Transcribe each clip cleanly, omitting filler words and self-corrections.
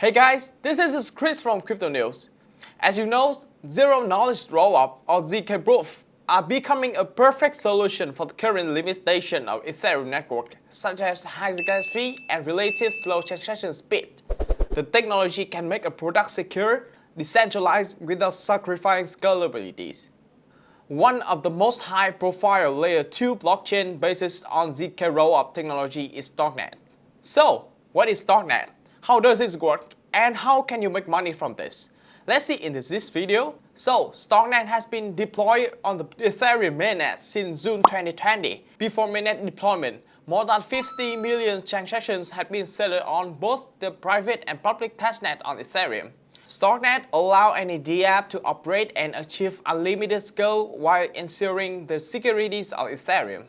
Hey guys, this is Chris from Crypto News. As you know, zero-knowledge rollup or zk-Rollup are becoming a perfect solution for the current limitation of Ethereum network, such as high gas fee and relative slow transaction speed. The technology can make a product secure, decentralized without sacrificing scalability. One of the most high-profile Layer 2 blockchain based on zk-Rollup technology is Starknet. So, what is Starknet? How does this work? And how can you make money from this? Let's see in this video. So, Starknet has been deployed on the Ethereum mainnet since June 2020. Before mainnet deployment, more than 50 million transactions had been settled on both the private and public testnet on Ethereum. Starknet allows any DApp to operate and achieve unlimited scale while ensuring the security of Ethereum.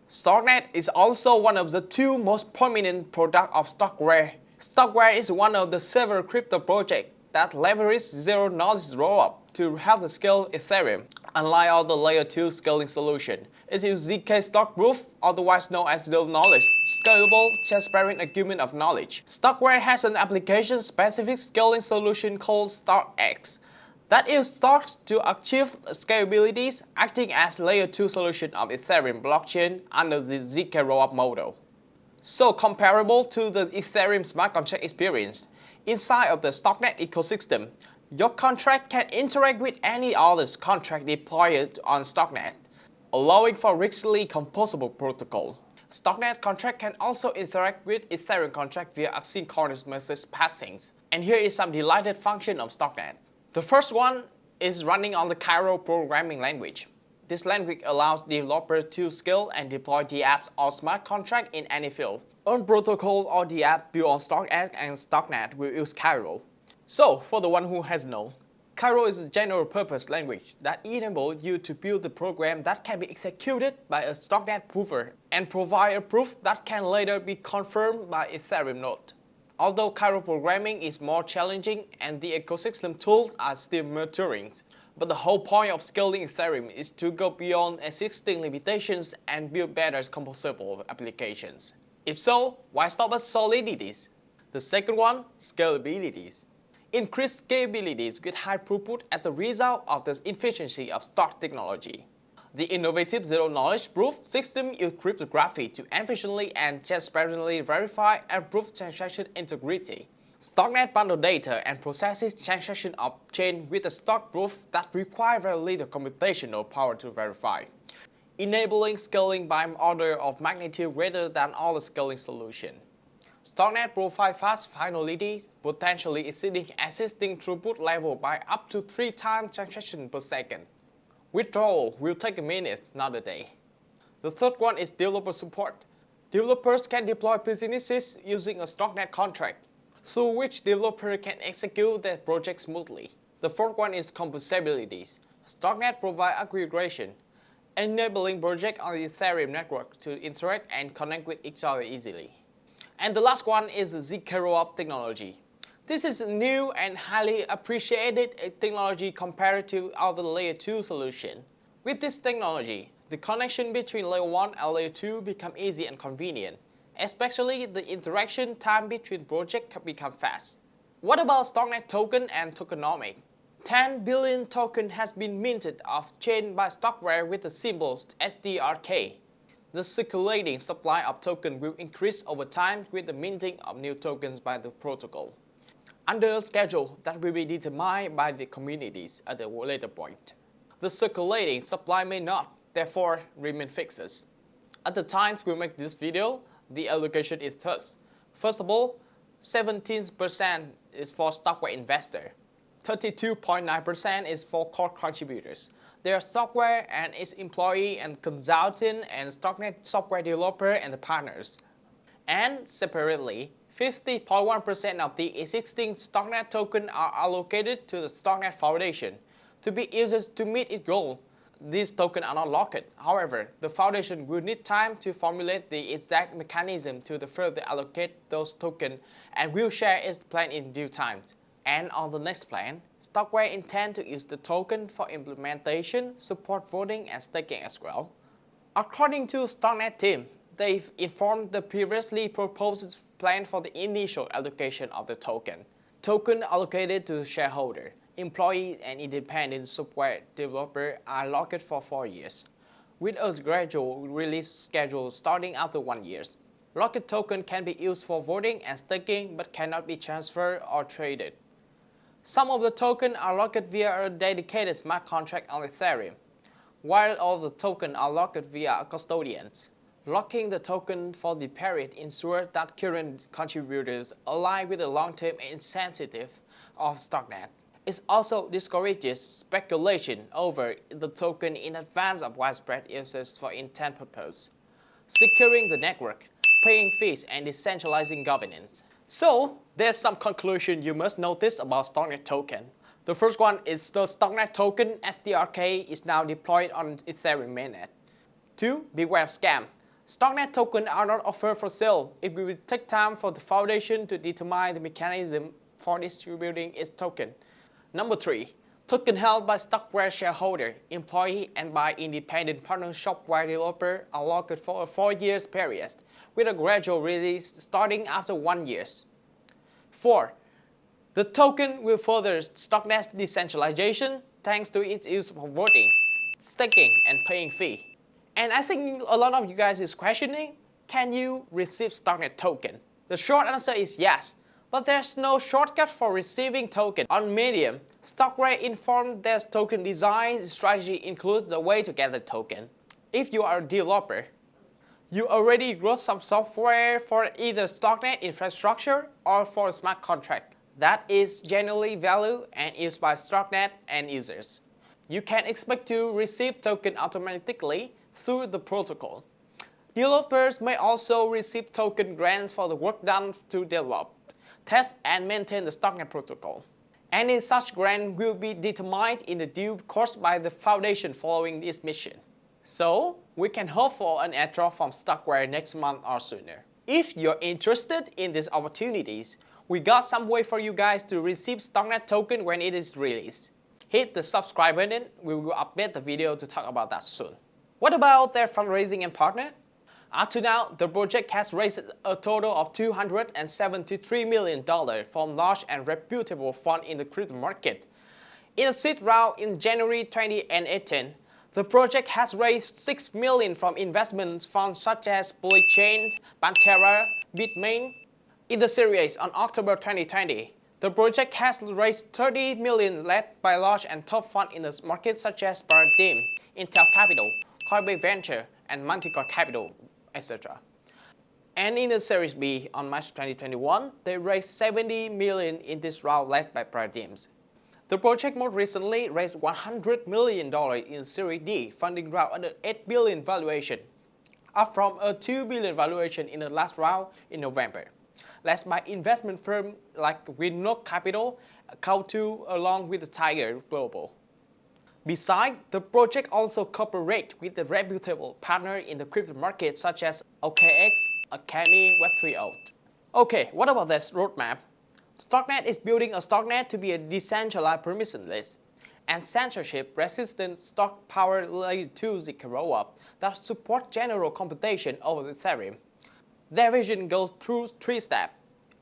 Starknet is also one of the two most prominent products of Starkware. Starkware is one of the several crypto projects that leverage zero-knowledge rollup to help scale Ethereum. Unlike all the Layer 2 scaling solutions, it uses zk-Starkproof, otherwise known as zero-knowledge, scalable, transparent argument of knowledge. Starkware has an application-specific scaling solution called Starknet that uses Stark to achieve scalability, acting as Layer 2 solution of Ethereum blockchain under the zk-Rollup model. So comparable to the Ethereum smart contract experience, inside of the Starknet ecosystem, your contract can interact with any other contract deployed on Starknet, allowing for richly composable protocol. Starknet contract can also interact with Ethereum contract via asynchronous message passings. And here is some delighted function of Starknet. The first one is running on the Cairo programming language. This language allows developers to scale and deploy the apps or smart contract in any field. On protocol or the app built on Starknet and Starknet will use Cairo. So, for the one who has known, Cairo is a general-purpose language that enables you to build a program that can be executed by a Starknet prover and provide a proof that can later be confirmed by Ethereum node. Although Cairo programming is more challenging and the ecosystem tools are still maturing, but the whole point of scaling Ethereum is to go beyond existing limitations and build better composable applications. If so, why stop at solidities? The second one, scalabilities. Increased scalabilities with high throughput as a result of the efficiency of Stark technology. The innovative zero-knowledge proof system uses cryptography to efficiently and transparently verify and prove transaction integrity. Starknet bundles data and processes transactions off-chain with a Stark proof that require very little computational power to verify, enabling scaling by order of magnitude greater than all the scaling solutions. Starknet provides fast finality, potentially exceeding existing throughput level by up to 3 times transactions per second. Withdrawal will take a minute, not a day. The third one is developer support. Developers can deploy businesses using a Starknet contract, through which developers can execute their project smoothly. The fourth one is composability. Starknet provides aggregation, enabling projects on the Ethereum network to interact and connect with each other easily. And the last one is the zk-Rollup technology. This is a new and highly appreciated technology compared to other Layer 2 solutions. With this technology, the connection between Layer 1 and Layer 2 becomes easy and convenient. Especially the interaction time between projects can become fast. What about Starknet token and tokenomic? 10 billion tokens has been minted off-chain by Starkware with the symbol SDRK. The circulating supply of tokens will increase over time with the minting of new tokens by the protocol, under a schedule that will be determined by the communities at a later point. The circulating supply may not, therefore, remain fixed. At the time we make this video, the allocation is thus. First of all, 17% is for Starkware investor, 32.9% is for core contributors. There are Starkware and its employee and consultant and Starknet software developer and the partners. And separately, 50.1% of the existing Starknet tokens are allocated to the Starknet Foundation to be used to meet its goal. These tokens are not locked. However, the foundation will need time to formulate the exact mechanism to further allocate those tokens and will share its plan in due time. And on the next plan, Starkware intends to use the token for implementation, support voting, and staking as well. According to Starknet team, they've informed the previously proposed plan for the initial allocation of the token. Token allocated to shareholder, employee and independent software developer are locked for 4 years, with a gradual release schedule starting after 1 year. Locked token can be used for voting and staking but cannot be transferred or traded. Some of the tokens are locked via a dedicated smart contract on Ethereum, while all the tokens are locked via custodians. Locking the token for the period ensures that current contributors align with the long-term incentive of Starknet. It also discourages speculation over the token in advance of widespread usage for intent purposes, securing the network, paying fees, and decentralizing governance. So, there's some conclusion you must notice about Starknet token. The first one is the Starknet token STRK is now deployed on Ethereum mainnet. 2. Beware of scam. Starknet tokens are not offered for sale. It will take time for the foundation to determine the mechanism for distributing its token. Number 3. Token held by software shareholder, employee, and by independent partner software developer are locked for a 4 year period, with a gradual release starting after 1 year. 4. The token will further Starknet's decentralization thanks to its use for voting, staking, and paying fee. And I think a lot of you guys is questioning, can you receive Starknet token? The short answer is yes, but there's no shortcut for receiving token. On Medium, Stockware informed their token design strategy includes the way to get the token. If you are a developer, you already wrote some software for either Starknet infrastructure or for a smart contract that is generally valued and used by Starknet end users. You can expect to receive token automatically through the protocol. Developers may also receive token grants for the work done to develop, test, and maintain the Starknet protocol. Any such grant will be determined in the due course by the foundation following this mission. So, we can hope for an airdrop from Stockware next month or sooner. If you're interested in these opportunities, we got some way for you guys to receive Starknet token when it is released. Hit the subscribe button, we will update the video to talk about that soon. What about their fundraising and partner? Up to now, the project has raised a total of $273 million from large and reputable funds in the crypto market. In a seed round in January 2018, the project has raised $6 million from investment funds such as Blockchain, Pantera, Bitmain. In the series on October 2020, the project has raised $30 million led by large and top funds in the market such as Paradigm, Intel Capital, Coinbase Venture, and Manticore Capital, etc. And in the Series B on March 2021, they raised $70 million in this round led by Paradigms. The project more recently raised $100 million in Series D funding round under $8 billion valuation, up from a $2 billion valuation in the last round in November, led by investment firms like Winnow Capital, Cow2, along with the Tiger Global. Besides, the project also cooperates with the reputable partners in the crypto market such as OKX, Academy, Web3. Okay, what about this roadmap? Starknet is building a Starknet to be a decentralized permissionless and censorship-resistant stock-powered layer 2 zk-Rollup that supports general computation over Ethereum. Their vision goes through 3 steps.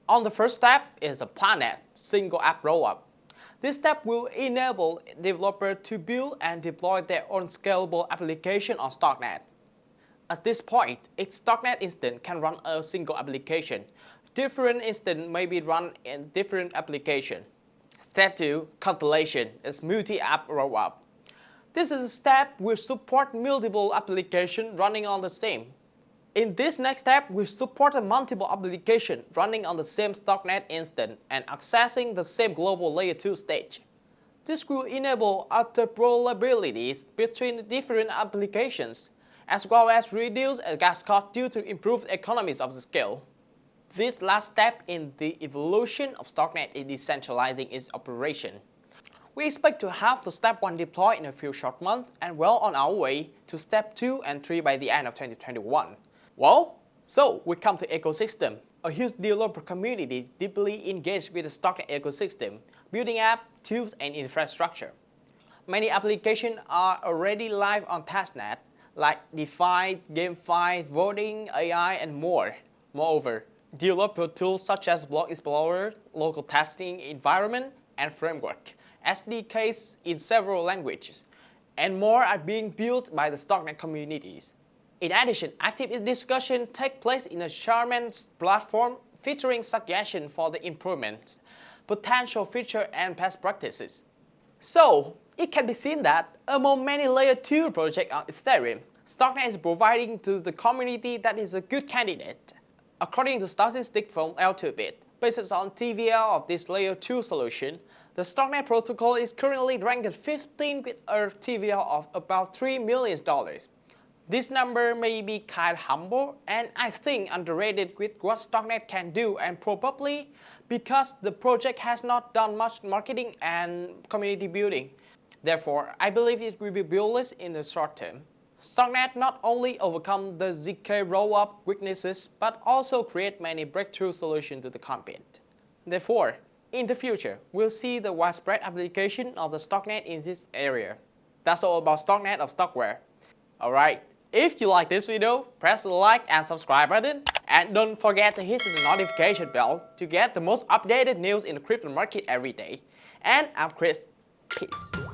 On the first step is the Planet single app rollup. This step will enable developers to build and deploy their own scalable application on Starknet. At this point, each Starknet instance can run a single application. Different instances may be run in different applications. Step 2, compilation, is multi-app rollup. This is a step which supports multiple applications running on the same. In this next step, we support a multiple application running on the same Starknet instance and accessing the same global layer 2 stage. This will enable interoperability between different applications, as well as reduce gas cost due to improved economies of scale. This last step in the evolution of Starknet is decentralizing its operation. We expect to have the step 1 deployed in a few short months and well on our way to step 2 and 3 by the end of 2021. Well, so we come to ecosystem. A huge developer community deeply engaged with the Starknet ecosystem, building apps, tools, and infrastructure. Many applications are already live on testnet, like DeFi, GameFi, voting, AI, and more. Moreover, developer tools such as Block Explorer, local testing environment, and framework, SDKs in several languages, and more are being built by the Starknet communities. In addition, active discussion takes place in a Charmin platform featuring suggestions for the improvements, potential features, and best practices. So, it can be seen that among many Layer 2 projects on Ethereum, Starknet is providing to the community that is a good candidate. According to statistics from L2Bit, based on TVL of this Layer 2 solution, the Starknet protocol is currently ranked 15 with a TVL of about $3 million. This number may be kind of humble and I think underrated with what Starknet can do, and probably because the project has not done much marketing and community building. Therefore, I believe it will be bullish in the short term. Starknet not only overcome the zk-Rollup weaknesses but also create many breakthrough solutions to the compete. Therefore, in the future, we'll see the widespread application of the Starknet in this area. That's all about Starknet of Stockware. Alright, if you like this video, press the like and subscribe button, and don't forget to hit the notification bell to get the most updated news in the crypto market every day. And I'm Chris. Peace.